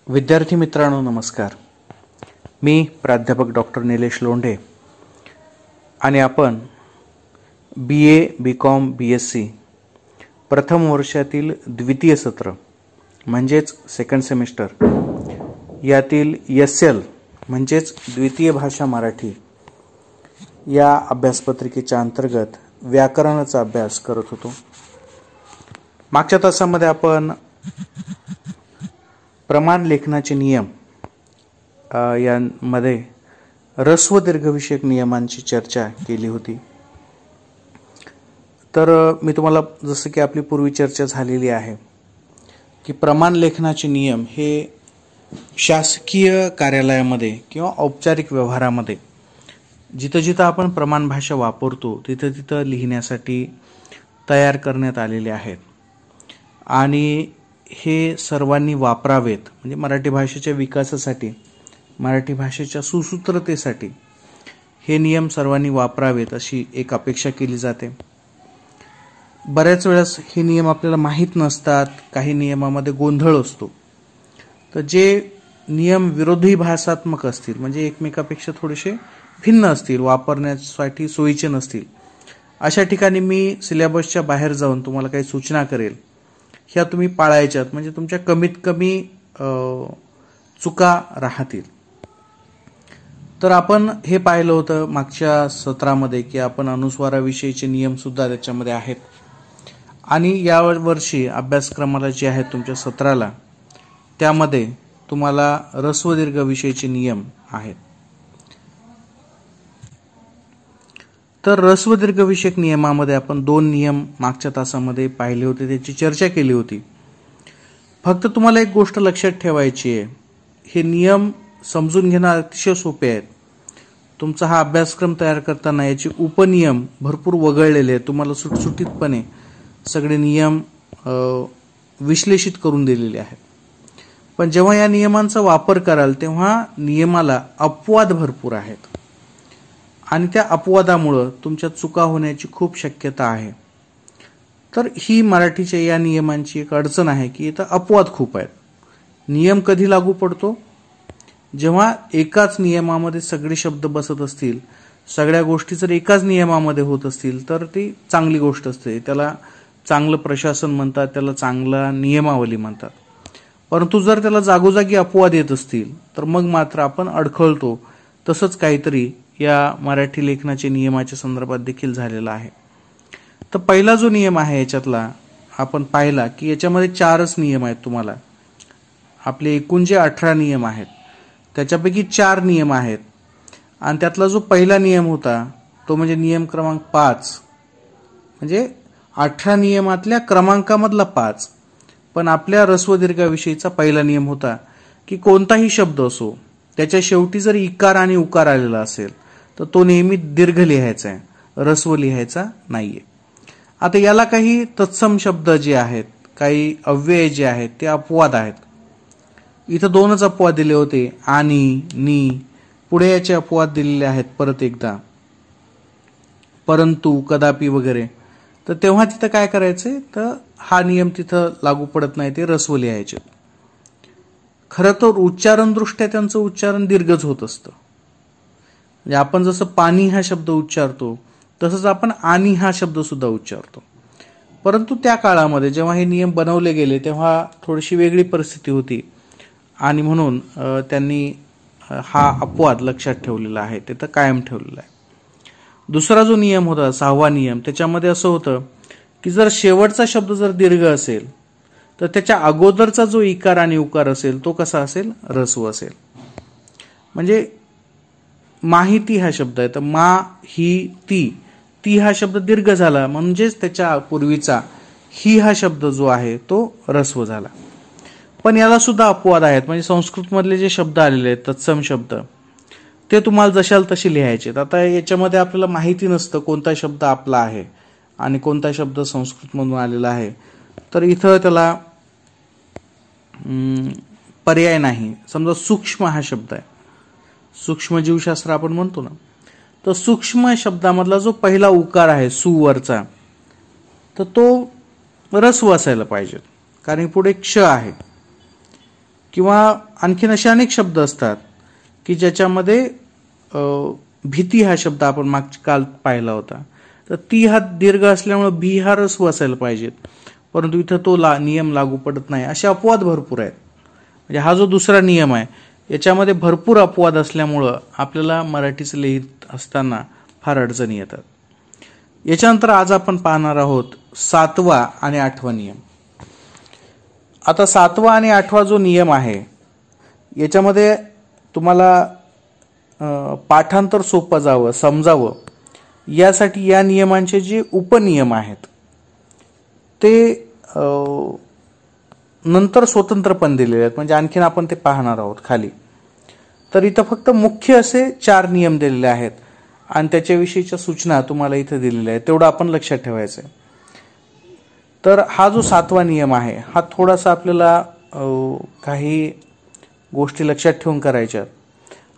विद्यार्थी मित्रांनो नमस्कार. मी प्राध्यापक डॉक्टर निलेश लोंढे आणि आपण BA BCom BSc प्रथम वर्षातील द्वितीय सत्र म्हणजेच सेकंड सेमिस्टर यातील SL म्हणजेच द्वितीय भाषा मराठी या अभ्यासपत्रिकेच्या अंतर्गत व्याकरणाचा अभ्यास करत होतो. मागच्या तासामध्ये आपण प्रमाण लेखनाचे नियम यामध्ये ह्रस्व दीर्घविषयक नियमांची चर्चा केली होती. तर मी तुम्हाला जसं की आपली पूर्वी चर्चा झालेली आहे की प्रमाण लेखनाचे नियम हे शासकीय कार्यालयामध्ये किंवा औपचारिक व्यवहारामध्ये जिथं जिथं आपण प्रमाण भाषा वापरतो तिथं तिथं लिहिण्यासाठी तयार करण्यात आलेले आहेत आणि हे सर्वांनी वापरावेत. म्हणजे मराठी भाषेच्या विकासासाठी, मराठी भाषेच्या सुसूत्रतेसाठी हे नियम सर्वांनी वापरावेत अशी एक अपेक्षा केली जाते. बऱ्याच वेळेस हे नियम आपल्याला माहीत नसतात, काही नियमामध्ये गोंधळ असतो. तर जे नियम विरोधी भाषात्मक असतील म्हणजे एकमेकापेक्षा थोडेसे भिन्न असतील, वापरण्यासाठी सोयीचे नसतील, अशा ठिकाणी मी सिलेबसच्या बाहेर जाऊन तुम्हाला काही सूचना करेल, ह्या तुम्ही पाळायच्यात म्हणजे तुमच्या कमीत कमी चुका राहतील. तर आपण हे पाहिलं होतं मागच्या सत्रामध्ये की आपण अनुस्वाराविषयीचे नियम सुद्धा त्याच्यामध्ये आहेत आणि या वर्षी अभ्यासक्रमाला जे आहेत तुमच्या सत्राला त्यामध्ये तुम्हाला ह्रस्व दीर्घ विषयीचे नियम आहेत. तर ह्रस्व दीर्घ विषयक नियमामध्ये आपण 2 नियम मागच्या तासामध्ये पाहिले होते, त्याची चर्चा केली होती. फक्त तुम्हाला एक गोष्ट लक्षात ठेवायची आहे, हे नियम समजून घेणं अतिशय सोपे आहेत. तुमचा हा अभ्यासक्रम तयार करताना याचे उपनियम भरपूर वगळलेले आहेत. तुम्हाला सुटसुटीतपणे सगळे नियम विश्लेषित करून दिलेले आहेत. पण जेव्हा या नियमांचा वापर कराल तेव्हा नियमाला अपवाद भरपूर आहेत आणि त्या अपवादामुळे तुमच्या चुका होण्याची खूप शक्यता आहे. तर ही मराठीच्या या नियमांची एक अडचण आहे की इथं अपवाद खूप आहेत. नियम कधी लागू पडतो? जेव्हा एकाच नियमामध्ये सगळे शब्द बसत असतील, सगळ्या गोष्टी जर एकाच नियमामध्ये होत असतील तर ती चांगली गोष्ट असते. त्याला चांगलं प्रशासन म्हणतात, त्याला चांगला नियमावली म्हणतात. परंतु जर त्याला जागोजागी अपवाद येत असतील तर मग मात्र आपण अडखळतो. तसंच काहीतरी या मराठी लेखनाचे नियमाच्या संदर्भात देखील झालेला आहे. तर पहिला जो नियम आहे याच्यातला आपण पाहिला की याच्यामध्ये 4च नियम आहेत. तुम्हाला आपले एकूण जे 18 नियम आहेत त्याच्यापैकी 4 नियम आहेत आणि त्यातला जो पहिला नियम होता तो म्हणजे नियम क्रमांक 5, म्हणजे 18 नियमातल्या क्रमांकामधला 5. पण आपल्या ह्रस्व दीर्घाविषयीचा पहिला नियम होता की कोणताही शब्द असो त्याच्या शेवटी जर इकार आणि उकार आलेला असेल तर तो नेहमी दीर्घ लिहायचा आहे, ह्रस्व लिहायचा नाहीये. आता याला काही तत्सम शब्द जे आहेत, काही अव्यय जे आहेत ते अपवाद आहेत. इथं 2च अपवाद दिले होते, आणि, नी. पुढे याचे अपवाद दिलेले आहेत परत एकदा, परंतु, कदापि वगैरे. तर तेव्हा तिथं काय करायचंय, तर हा नियम तिथं लागू पडत नाही, ते ह्रस्व लिहायचे. खरं तर उच्चारण दृष्ट्या त्यांचं उच्चारण दीर्घच होत असतं. म्हणजे आपण जसं पाणी हा शब्द उच्चारतो तसंच आपण आणि हा शब्द सुद्धा उच्चारतो. परंतु त्या काळामध्ये जेव्हा हे नियम बनवले गेले तेव्हा थोडीशी वेगळी परिस्थिती होती आणि म्हणून त्यांनी हा अपवाद लक्षात ठेवलेला आहे, ते तर कायम ठेवलेला आहे. दुसरा जो नियम होता 6वा नियम, त्याच्यामध्ये असं होतं की जर शेवटचा शब्द जर दीर्घ असेल तर त्याच्या अगोदरचा जो इकार आणि उकार असेल तो कसा असेल, ह्रस्व असेल. म्हणजे माहिती हा शब्द आहे तर मा ही ती हा शब्द दीर्घ झाला, म्हणजेच त्याच्या पूर्वीचा ही हा शब्द जो आहे तो ह्रस्व झाला. पण याला सुद्धा अपवाद आहेत. म्हणजे संस्कृत मधले जे शब्द आलेले आहेत तत्सम शब्द ते तुम्हाला जशाल तसे लिहायचे. आता याच्यामध्ये आपल्याला माहिती नसतं कोणता शब्द आपला आहे आणि कोणता शब्द संस्कृत मधून आलेला आहे, तर इथं त्याला पर्याय नाही. समजा सूक्ष्म हा शब्द आहे, सूक्ष्म जीवशास्त्र आपण म्हणतो ना, तर सूक्ष्म शब्दामधला जो पहिला उकार आहे सुवरचा, तर तो ह्रस्व असायला पाहिजे कारण पुढे क्ष आहे. किंवा आणखीन असे अनेक शब्द असतात की ज्याच्यामध्ये भीती हा शब्द आपण काल पाहिला होता, तर ती हा दीर्घ असल्यामुळे भी हा ऱ्हस्व असायला पाहिजेत, परंतु इथं तो नियम लागू पडत नाही. असे अपवाद भरपूर आहेत. म्हणजे हा जो दुसरा नियम आहे याच्यामध्ये भरपूर अपवाद असल्यामुळं आपल्याला मराठीचं लिहित असताना फार अडचणी येतात. याच्यानंतर आज आपण पाहणार आहोत 7वा आणि 8वा नियम. आता 7वा आणि 8वा जो नियम आहे याच्यामध्ये तुम्हाला पाठांतर सोपं जावं, समजावं यासाठी या नियमांचे जे उपनियम आहेत ते नंतर स्वतंत्रपणे दिलेले आहेत. म्हणजे आणखीन आपण ते पाहणार आहोत खाली. तर इथं फक्त मुख्य असे 4 नियम दिलेले आहेत आणि त्याच्याविषयीच्या सूचना तुम्हाला इथं दिलेल्या आहेत. तेवढं आपण लक्षात ठेवायचं आहे. तर हा जो 7वा नियम आहे हा थोडासा आपल्याला काही गोष्टी लक्षात ठेवून करायच्या.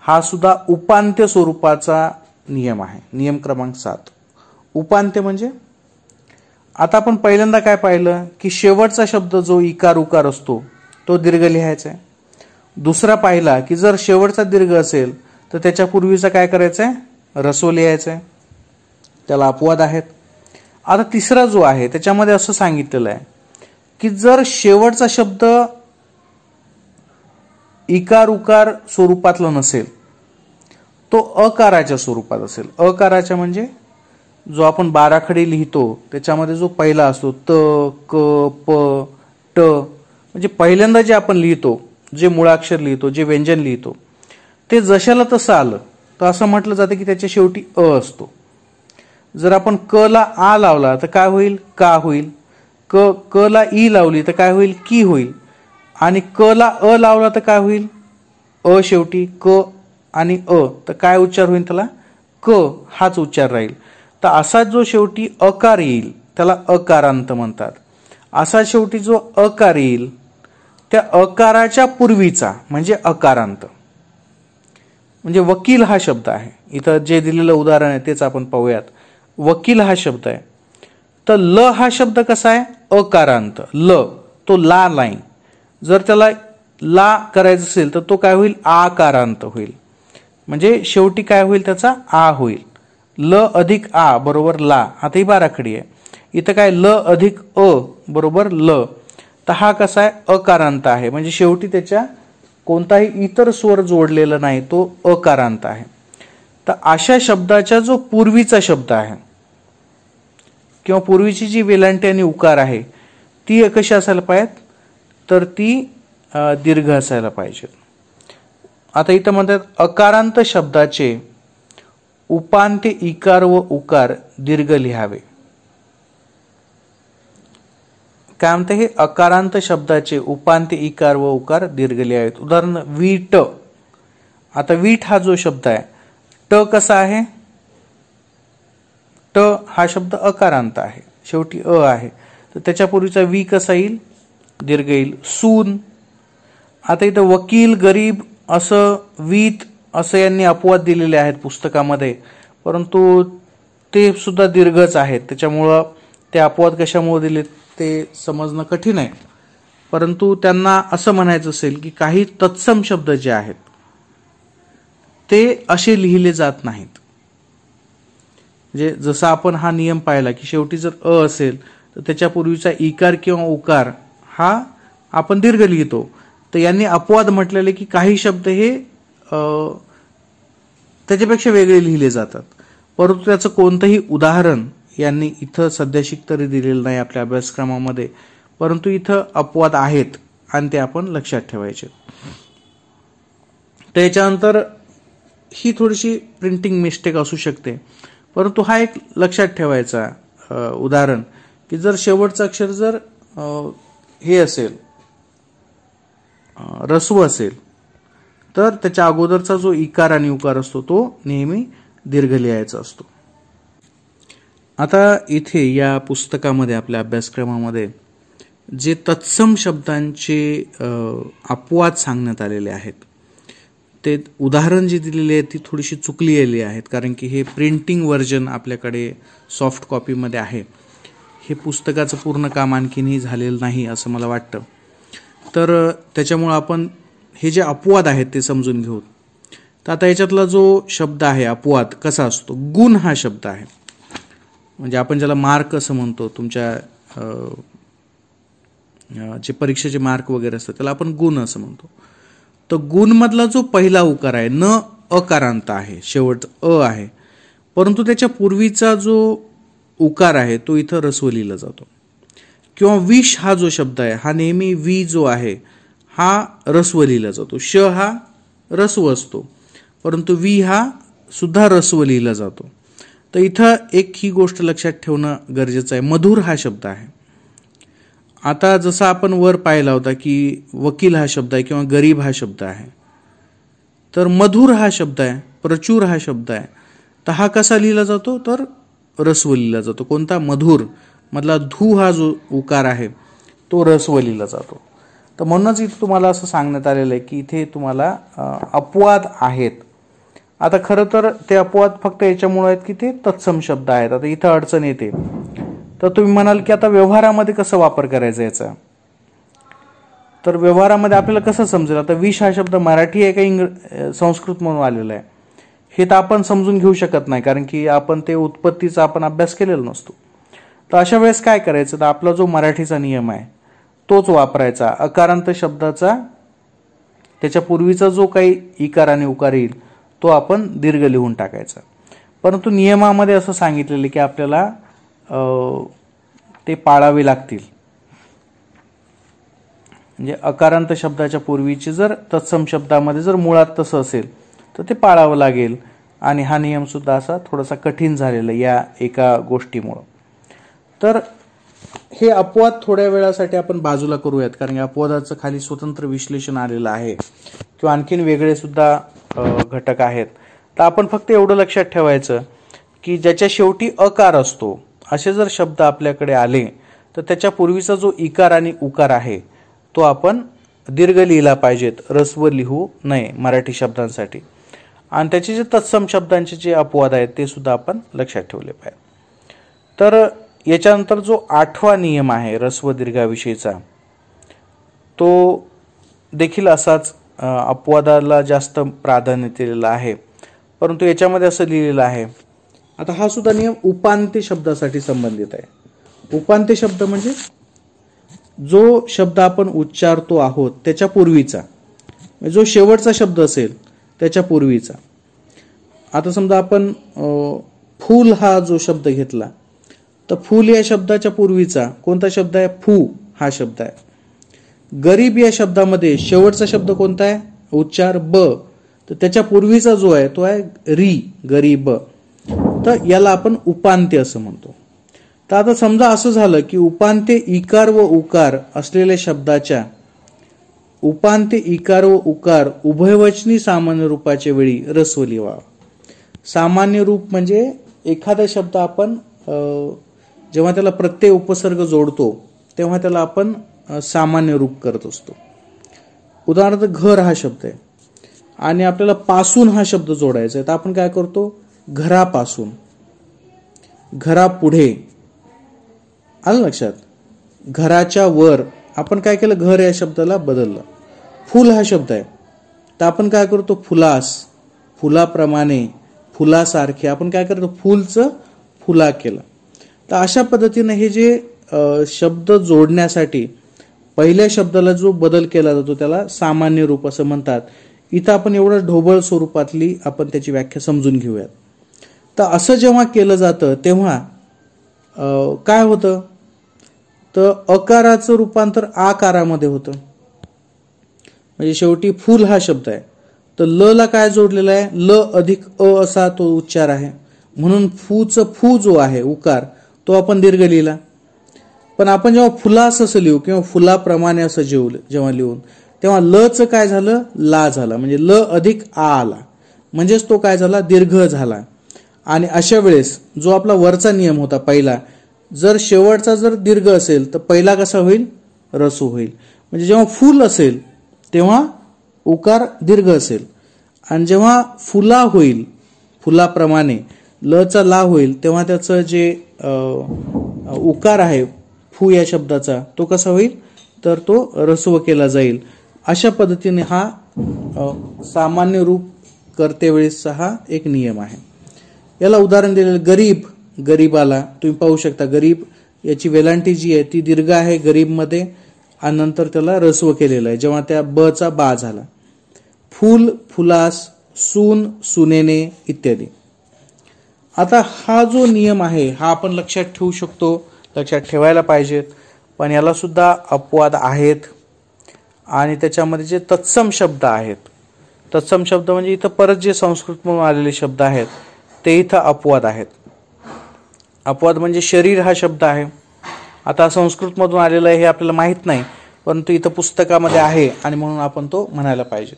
हा सुद्धा उपांत्य स्वरूपाचा नियम आहे. नियम क्रमांक 7. उपांत्य म्हणजे आता आपण पहिल्यांदा काय पाहिलं की शेवटचा शब्द जो इकार उकार असतो तो दीर्घ लिहायचा आहे. दुसरा पाहिला की जर शेवटचा दीर्घ असेल तर त्याच्या पूर्वीचा काय करायचं आहे, ऱ्हस्व लिहायचं आहे. त्याला अपवाद आहेत. आता तिसरा जो आहे त्याच्यामध्ये असं सांगितलेलं आहे की जर शेवटचा शब्द इकार उकार स्वरूपातला नसेल, तो अकाराच्या स्वरूपात असेल. अकाराच्या म्हणजे जो आपण 12 लिहितो त्याच्यामध्ये जो पहिला असतो त, क, प, ट, म्हणजे पहिल्यांदा जे आपण लिहितो, जे मुळाक्षर लिहितो, जे व्यंजन लिहितो ते जशाला तसं आलं तर असं म्हटलं जातं की त्याच्या शेवटी अ असतो. जर आपण क ला आ लावला तर काय होईल, का होईल. क ला ई लावली तर काय होईल, की होईल. आणि क ला अ लावला तर काय होईल, अ शेवटी. क आणि अ तर काय उच्चार होईल, त्याला क हाच उच्चार राहील. तर असा जो शेवटी अकार येईल त्याला अकारांत म्हणतात. असा शेवटी जो अकार येईल त्या अकाराच्या पूर्वीचा म्हणजे अकारांत. म्हणजे वकील हा शब्द आहे. इथं जे दिलेलं उदाहरण आहे तेच आपण पाहूयात. वकील हा शब्द आहे. तर ल हा शब्द कसा आहे, अकारांत. ल तो ला नाही. जर त्याला ला करायचं असेल तर तो काय होईल, आकारांत होईल. म्हणजे शेवटी काय होईल, त्याचा आ होईल. ल अधिक आ बरोबर ला. आता ही 12 आहे. इथं काय ल अधिक अ बरोबर ल. तर हा कसा आहे, अकारांत आहे. म्हणजे शेवटी त्याच्या कोणताही इतर स्वर जोडलेला नाही, तो अकारांत आहे. तर अशा शब्दाचा जो पूर्वीचा शब्द आहे किंवा पूर्वीची जी वेलांटी आणि उकार आहे ती कशी असायला पाहिजेत, तर ती दीर्घ असायला पाहिजे. आता इथं म्हणतात अकारांत शब्दाचे उपांत्य इकार व उकार दीर्घ लिहावे. काय म्हणते, हे अकारांत शब्दाचे उपांत्य इकार व उकार दीर्घ लिहावेत. उदाहरण वीट. आता वीट हा जो शब्द आहे ट कसा आहे, ट हा शब्द अकारांत आहे, शेवटी अ आहे. तर त्याच्यापूर्वीचा वी कसा येईल, दीर्घ येईल. सून. आता इथं वकील, गरीब असं वीत असं यांनी अपवाद दिलेले आहेत पुस्तकामध्ये, परंतु ते सुद्धा दीर्घच आहेत. त्याच्यामुळं ते अपवाद कशामुळे दिले ते समजणं कठीण आहे. परंतु त्यांना असं म्हणायचं असेल की काही तत्सम शब्द जे आहेत ते असे लिहिले जात नाहीत. म्हणजे जसा आपण हा नियम पाहिला की शेवटी जर अ असेल तर त्याच्यापूर्वीचा इकार किंवा उकार हा आपण दीर्घ लिहितो. तर यांनी अपवाद म्हटलेले की काही शब्द हे त्याच्यापेक्षा वेगळे लिहिले जातात. परंतु त्याचं कोणतंही उदाहरण यांनी इथं सध्याशिक तरी दिलेलं नाही आपल्या अभ्यासक्रमामध्ये, परंतु इथं अपवाद आहेत आणि ते आपण लक्षात ठेवायचे. त्याच्यानंतर ही थोडीशी प्रिंटिंग मिस्टेक असू शकते, परंतु हा एक लक्षात ठेवायचा उदाहरण की जर शेवटचं अक्षर जर हे असेल, ऱ्हस्व असेल, तर त्याच्या अगोदरचा जो इकार आणि उकार असतो तो नेहमी दीर्घ लिहायचा असतो. आता इथे या पुस्तकामध्ये आपल्या अभ्यासक्रमामध्ये जे तत्सम शब्दांचे अपवाद सांगण्यात आलेले आहेत ते उदाहरण जी दिलेली आहेत ती थोडीशी चुकलेली आहेत, कारण की हे प्रिंटिंग व्हर्जन आपल्याकडे सॉफ्ट कॉपीमध्ये आहे. हे पुस्तकाचं पूर्ण काम आणखीनही झालेलं नाही असं मला वाटतं. तर त्याच्यामुळं आपण हे जे अपवाद आहेत ते समजून घेऊ. तर आता याच्यातला जो शब्द आहे अपवाद कसा असतो, गुण हा शब्द आहे. म्हणजे आपण ज्याला मार्क असं म्हणतो, तुमच्या जे परीक्षेचे मार्क वगैरे असतात त्याला आपण गुण असं म्हणतो. तर गुण मधला जो पहिला उकार आहे, न अकारांत आहे, शेवट अ आहे, परंतु त्याच्या पूर्वीचा जो उकार आहे तो इथं रस्व लिहिला जातो. किंवा विष हा जो शब्द आहे हा नेहमी वी जो आहे हा रस्व लिहिला जातो. श हा रस्व असतो, परंतु वी हा सुद्धा रस्व लिहिला जातो. तर इथं एक ही गोष्ट लक्षात ठेवणं गरजेचं आहे. मधुर हा शब्द आहे. आता जसं आपण वर पाहिला होता की वकील हा शब्द आहे किंवा गरीब हा शब्द आहे, तर मधुर हा शब्द आहे, प्रचूर हा शब्द आहे. तर हा कसा लिहिला जातो, तर रस्व लिहिला जातो. कोणता, मधुर मधला धू हा जो उकार आहे तो रस्व लिहिला जातो. तर म्हणूनच इथे तुम्हाला असं सांगण्यात आलेलं आहे की इथे तुम्हाला अपवाद आहेत. आता खरं तर ते अपवाद फक्त याच्यामुळे आहेत की ते तत्सम शब्द आहेत. आता इथं अडचण येते. तर तुम्ही म्हणाल की आता व्यवहारामध्ये कसं वापर करायचा याचा, तर व्यवहारामध्ये आपल्याला कसं समजेल. आता विष हा शब्द मराठी आहे का संस्कृत म्हणून आलेला आहे हे तर आपण समजून घेऊ शकत नाही, कारण की आपण ते उत्पत्तीचा आपण अभ्यास केलेला नसतो. तर अशा वेळेस काय करायचं, तर आपला जो मराठीचा नियम आहे तोच वापरायचा. अकारांत शब्दाचा त्याच्या पूर्वीचा जो काही इकार आणि उकार येईल तो आपण दीर्घ लिहून टाकायचा. परंतु नियमामध्ये असं सांगितलेलं की आपल्याला ते पाळावे लागतील. म्हणजे अकारांत शब्दाच्या पूर्वीचे जर तत्सम शब्दामध्ये जर मुळात तसं असेल तर ते पाळावं लागेल. आणि हा नियम सुद्धा असा थोडासा कठीण झालेला या एका गोष्टीमुळं. तर हे अपवाद थोड्या वेळासाठी आपण बाजूला करूयात, कारण या अपवादाचं खाली स्वतंत्र विश्लेषण आलेलं आहे किंवा आणखीन वेगळे सुद्धा घटक आहेत. तर आपण फक्त एवढं लक्षात ठेवायचं की ज्याच्या शेवटी अकार असतो असे जर शब्द आपल्याकडे आले तर त्याच्या पूर्वीचा जो इकार आणि उकार आहे तो आपण दीर्घ लिहिला पाहिजेत, रस्व लिहू नये मराठी शब्दांसाठी. आणि त्याचे जे तत्सम शब्दांचे जे अपवाद आहेत ते सुद्धा आपण लक्षात ठेवले पाहिजे. तर याच्यानंतर जो 8वा नियम आहे रस्व दीर्घाविषयीचा तो देखील असाच अपवादाला जास्त प्राधान्य दिलेला आहे, परंतु याच्यामध्ये असं लिहिलेलं आहे. आता हा सुद्धा नियम उपांत्य शब्दासाठी संबंधित आहे. उपांत्य शब्द म्हणजे जो शब्द आपण उच्चारतो आहोत त्याच्या पूर्वीचा, जो शेवटचा शब्द असेल त्याच्या पूर्वीचा. आता समजा आपण फूल हा जो शब्द घेतला तर फूल या शब्दाच्या पूर्वीचा कोणता शब्द आहे, फू हा शब्द आहे. गरीब या शब्दामध्ये शेवटचा शब्द कोणता आहे, उच्चार ब, तर त्याच्या पूर्वीचा जो आहे तो आहे री, गरीब. तर याला आपण उपांत्य असं म्हणतो. तर आता समजा असं झालं की उपांत्य इकार व उकार असलेल्या शब्दाच्या उपांत्य इकार व उकार उभयवचनी सामान्य रूपाच्या वेळी रस्व लिहावा. सामान्य रूप म्हणजे एखादा शब्द आपण जेव्हा त्याला प्रत्यय उपसर्ग जोडतो तेव्हा त्याला आपण सामान्य रूप करत असतो. उदाहरणार्थ घर हा शब्द आहे आणि आपल्याला पासून हा शब्द जोडायचा आहे, तर आपण काय करतो, घरापासून, घरापुढे. आलं लक्षात. घराच्या वर आपण काय केलं, घर या शब्दाला बदललं. फुल हा शब्द आहे तर आपण काय करतो, फुलास, फुलाप्रमाणे, फुलासारखे आपण काय करतो, फुलचं फुला केलं. तर अशा पद्धतीने हे जे शब्द जोडण्यासाठी पहिल्या शब्दाला जो बदल केला जातो त्याला सामान्य रूप असं म्हणतात. इथं आपण एवढं ढोबळ स्वरूपातली आपण त्याची व्याख्या समजून घेऊयात. तर असं जेव्हा केलं जातं तेव्हा काय होतं, तर अकाराचं रूपांतर आकारामध्ये होतं. म्हणजे शेवटी फूल हा शब्द आहे तर ल ला काय जोडलेला आहे, ल अधिक अ असा तो उच्चार आहे, म्हणून फूचं फू जो आहे उकार तो आपण दीर्घ लिहिला. पण आपण जेव्हा फुलास असं लिहू किंवा फुलाप्रमाणे असं जेव्हा लिहून तेव्हा ल च काय झालं, ला झाला, म्हणजे ल अधिक आ आला, म्हणजेच तो काय झाला, दीर्घ झाला. आणि अशा वेळेस जो आपला वरचा नियम होता पहिला, जर शेवटचा जर दीर्घ असेल तर पहिला कसा होईल, रसू होईल. म्हणजे जेव्हा फुल असेल तेव्हा उकार दीर्घ असेल आणि जेव्हा फुला होईल, फुलाप्रमाणे ल चा ला होईल तेव्हा त्याचं जे उकार आहे फू या शब्दाचा तो कसा होईल, तर तो रस्व केला जाईल. अशा पद्धतीने हा सामान्य रूप करते वेळेसचा हा एक नियम आहे. याला उदाहरण दिलेलं गरीब, गरीबाला तुम्ही पाहू शकता, गरीब याची वेलांटी जी आहे ती दीर्घ आहे गरीब मध्ये, आणि नंतर त्याला ऱ्हस्व केलेलं आहे जेव्हा त्या ब चा बा झाला. फूल, फुलास, सून, सुनेने इत्यादी. आता हा जो नियम आहे हा आपण लक्षात ठेवू शकतो, लक्षात ठेवायला पाहिजेत, पण याला सुद्धा अपवाद आहेत. आणि त्याच्यामध्ये जे तत्सम शब्द आहेत, तत्सम शब्द म्हणजे इथं परत जे संस्कृतमधून आलेले शब्द आहेत ते इथं अपवाद आहेत. अपवाद म्हणजे शरीर हा शब्द आहे. आता संस्कृतमधून आलेला आहे हे आपल्याला माहीत नाही, परंतु इथं पुस्तकामध्ये आहे आणि म्हणून आपण तो म्हणायला पाहिजे.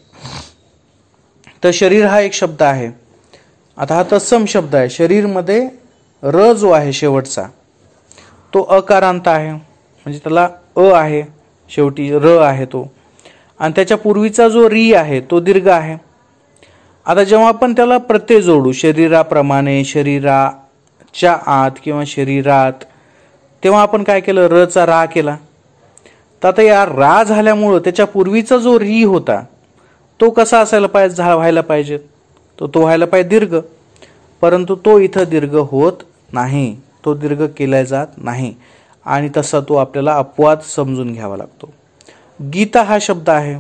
तर शरीर हा एक शब्द आहे. आता हा तत्सम शब्द आहे. शरीरमध्ये र जो आहे शेवटचा तो अकारांत आहे, म्हणजे त्याला अ आहे शेवटी, र आहे तो, आणि त्याच्या पूर्वीचा जो री आहे तो दीर्घ आहे. आता जेव्हा आपण त्याला प्रत्यय जोडू, शरीराप्रमाणे, शरीराच्या आत किंवा शरीरात, तेव्हा आपण काय केलं, र चा रा केला. तर आता या रा झाल्यामुळं त्याच्या पूर्वीचा जो री होता तो कसा असायला पाहिजे, व्हायला पाहिजे, तो व्हायला पाहिजे दीर्घ, परंतु तो इथं दीर्घ होत नाही, तो दीर्घ केला जात नाही, आणि तसा तो आपल्याला अपवाद समजून घ्यावा लागतो. गीता हा शब्द आहे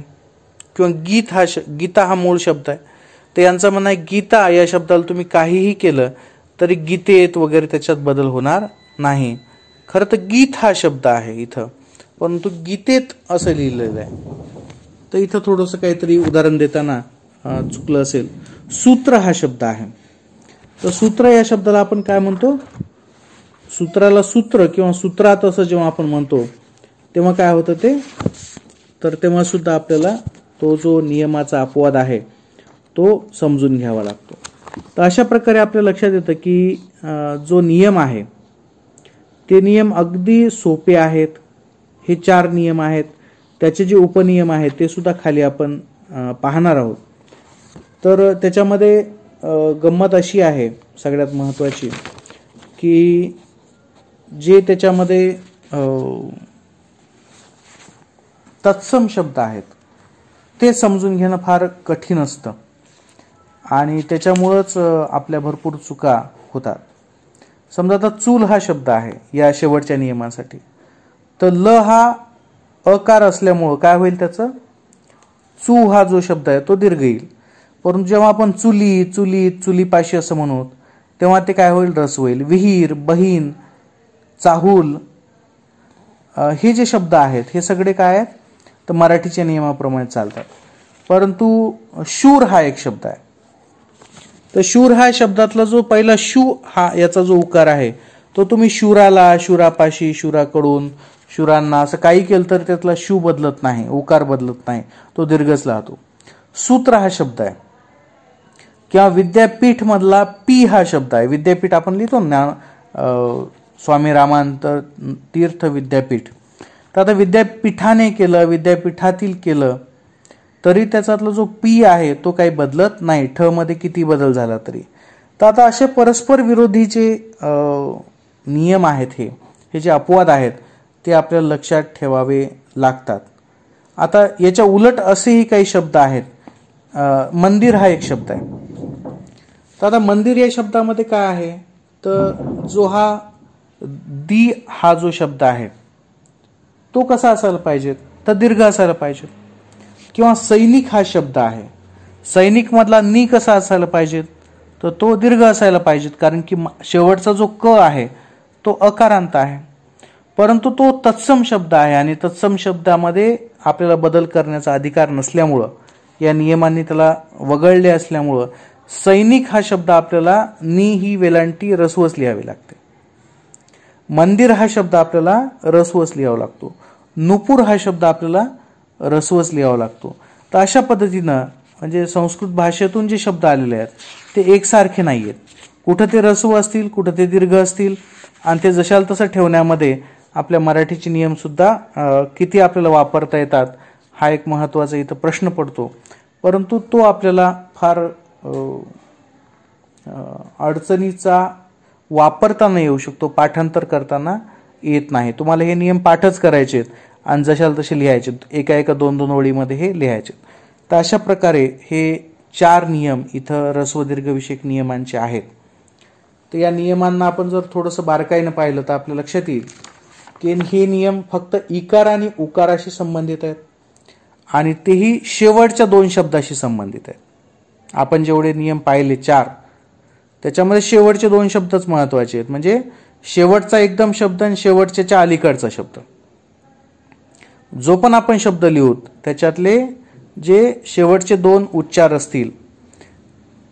किंवा गीता हा मूळ शब्द आहे. तर यांचं म्हणणं आहे गीता या शब्दाला तुम्ही काहीही केलं तरी गीतेत वगैरे त्याच्यात बदल होणार नाही. खरं तर गीत हा शब्द आहे इथं, परंतु गीतेत असं लिहिलेलं आहे. तर इथं थोडंसं काहीतरी उदाहरण देताना चुकलं असेल. सूत्र हा शब्द आहे. तर सूत्र या शब्दाला आपण काय म्हणतो, सूत्राला सूत्र किंवा सूत्रात असं जेव्हा आपण म्हणतो तेव्हा काय होतं ते, तर तेव्हा सुद्धा आपल्याला तो जो नियमाचा अपवाद आहे तो समजून घ्यावा लागतो. तर अशा प्रकारे आपल्या लक्षात येतं की जो नियम आहे ते नियम अगदी सोपे आहेत. हे 4 नियम आहेत. त्याचे जे उपनियम आहेत ते सुद्धा खाली आपण पाहणार आहोत. तर त्याच्यामध्ये गंमत अशी आहे सगळ्यात महत्त्वाची की जे त्याच्यामध्ये तत्सम शब्द आहेत ते समजून घेणं फार कठीण असतं आणि त्याच्यामुळंच आपल्या भरपूर चुका होतात. समजा आता चूल हा शब्द आहे या शेवटच्या नियमासाठी, तर ल हा अकार असल्यामुळं काय होईल, त्याचं चू हा जो शब्द आहे तो दीर्घ येईल. परंतु जेव्हा आपण चुली, चुलीत, चुलीपाशी असं म्हणू तेव्हा ते काय होईल, रस होईल. विहीर, बहीण, चाहूल हे जे शब्द आहेत हे सगळे काय आहेत, तर मराठीच्या नियमाप्रमाणे चालतात. परंतु शूर हा एक शब्द आहे. तर शूर हा शब्दातला जो पहिला शू हा याचा जो उकार आहे तो तुम्ही शूराला, शूरापाशी, शूराकडून, शूरांना असं काही केलं तर त्यातला शू बदलत नाही, उकार बदलत नाही, तो दीर्घच राहतो. सूत्र हा शब्द आहे. किंवा विद्यापीठ मधला पी हा शब्द आहे. विद्यापीठ आपण लिहितो ना, स्वामी रामानंद तीर्थ विद्यापीठ. तर आता विद्यापीठाने केलं, विद्यापीठातील केलं तरी त्याच्यातला जो पी आहे तो काही बदलत नाही, ठ मध्ये किती बदल झाला तरी. तर आता असे परस्पर विरोधीचे नियम आहेत, हे जे अपवाद आहेत ते आपल्याला लक्षात ठेवावे लागतात. आता याच्या उलट असेही काही शब्द आहेत. मंदिर हा एक शब्द आहे. तर आता मंदिर या शब्दामध्ये काय आहे, तर जो हा दी हा जो शब्द आहे तो कसा असायला पाहिजे, तर दीर्घ असायला पाहिजे. किंवा सैनिक हा शब्द आहे, सैनिक मधला नी कसा असायला पाहिजे, तर तो दीर्घ असायला पाहिजे, कारण की शेवटचा जो क आहे तो अकारांत आहे. परंतु तो तत्सम शब्द आहे आणि तत्सम शब्दामध्ये आपल्याला बदल करण्याचा अधिकार नसल्यामुळं, या नियमांनी त्याला वगळले असल्यामुळं सैनिक हा शब्द आपल्याला नी ही वेलांटी रस्वच लिहावी लागते. मंदिर हा शब्द आपल्याला रस्वच लिहावा लागतो. नुपूर हा शब्द आपल्याला रस्वच लिहावा लागतो. तर अशा पद्धतीनं म्हणजे संस्कृत भाषेतून जे शब्द आलेले आहेत ते एकसारखे नाही आहेत. कुठं ते रस्व असतील, कुठं ते दीर्घ असतील, आणि ते जशाल तसं ठेवण्यामध्ये आपल्या मराठीचे नियम सुद्धा किती आपल्याला वापरता येतात हा एक महत्त्वाचा इथं प्रश्न पडतो. परंतु तो आपल्याला फार अडचणीचा वापरताना येऊ शकतो, पाठांतर करताना येत नाही. तुम्हाला हे नियम पाठच करायचे आहेत आणि जशाल तसे लिहायचे, एका 2-2 ओळीमध्ये हे लिहायचे. तर अशा प्रकारे हे 4 नियम इथं ऱ्हस्व दीर्घ विषयक नियमांचे आहेत. तर या नियमांना आपण जर थोडंसं बारकाईनं पाहिलं तर आपल्या लक्षात येईल की हे नियम फक्त इकार आणि उकाराशी संबंधित आहेत आणि तेही शेवटच्या 2 शब्दाशी संबंधित आहेत. आपण जेवढे नियम पाहिले 4 त्याच्यामध्ये शेवटचे 2 शब्दच महत्वाचे आहेत. म्हणजे शेवटचा एकदम शब्द आणि शेवटच्या अलीकडचा शब्द. जो पण आपण शब्द लिहूत त्याच्यातले जे शेवटचे 2 उच्चार असतील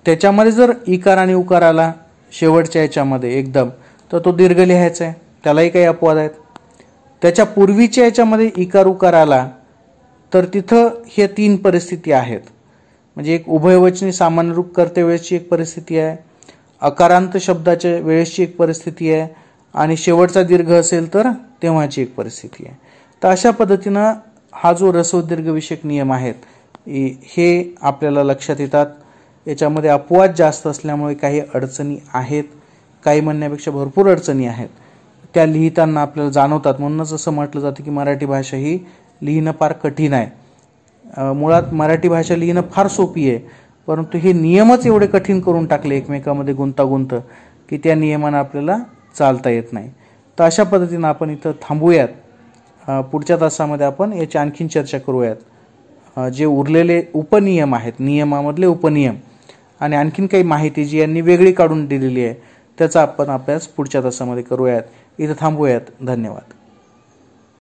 त्याच्यामध्ये जर इकार आणि उकार आला शेवटच्या याच्यामध्ये एकदम तर तो दीर्घ लिहायचा आहे, त्यालाही काही अपवाद आहेत. त्याच्या पूर्वीच्या याच्यामध्ये इकार उकार आला तर तिथं हे 3 परिस्थिती आहेत. म्हणजे एक उभयवचनी सामान्य रूप करते वेळेची एक परिस्थिती आहे, अकारांत शब्दाच्या वेळेची एक परिस्थिती आहे आणि शेवटचा दीर्घ असेल तर तेव्हाची एक परिस्थिती आहे. तर अशा पद्धतीनं हा जो ऱ्हस्व दीर्घ विषयक नियम आहेत हे आपल्याला लक्षात येतात. याच्यामध्ये अपवाद जास्त असल्यामुळे काही अडचणी आहेत, काही म्हणण्यापेक्षा भरपूर अडचणी आहेत, त्या लिहिताना आपल्याला जाणवतात. म्हणूनच असं म्हटलं जातं की मराठी भाषा ही लिहिणं फार कठीण आहे. मुळात मराठी भाषा लिहिणं फार सोपी आहे, परंतु हे नियमच एवढे कठीण करून टाकले एकमेकांमध्ये गुंतागुंत की त्या नियमानं आपल्याला चालता येत नाही. तर अशा पद्धतीनं आपण इथं थांबूयात. पुढच्या तासामध्ये आपण याची आणखीन चर्चा करूयात. जे उरलेले उपनियम आहेत, नियमामधले उपनियम आणि आणखीन काही माहिती जी यांनी वेगळी काढून दिलेली आहे त्याचा आपण अभ्यास पुढच्या तासामध्ये करूयात. इथं थांबूयात. धन्यवाद.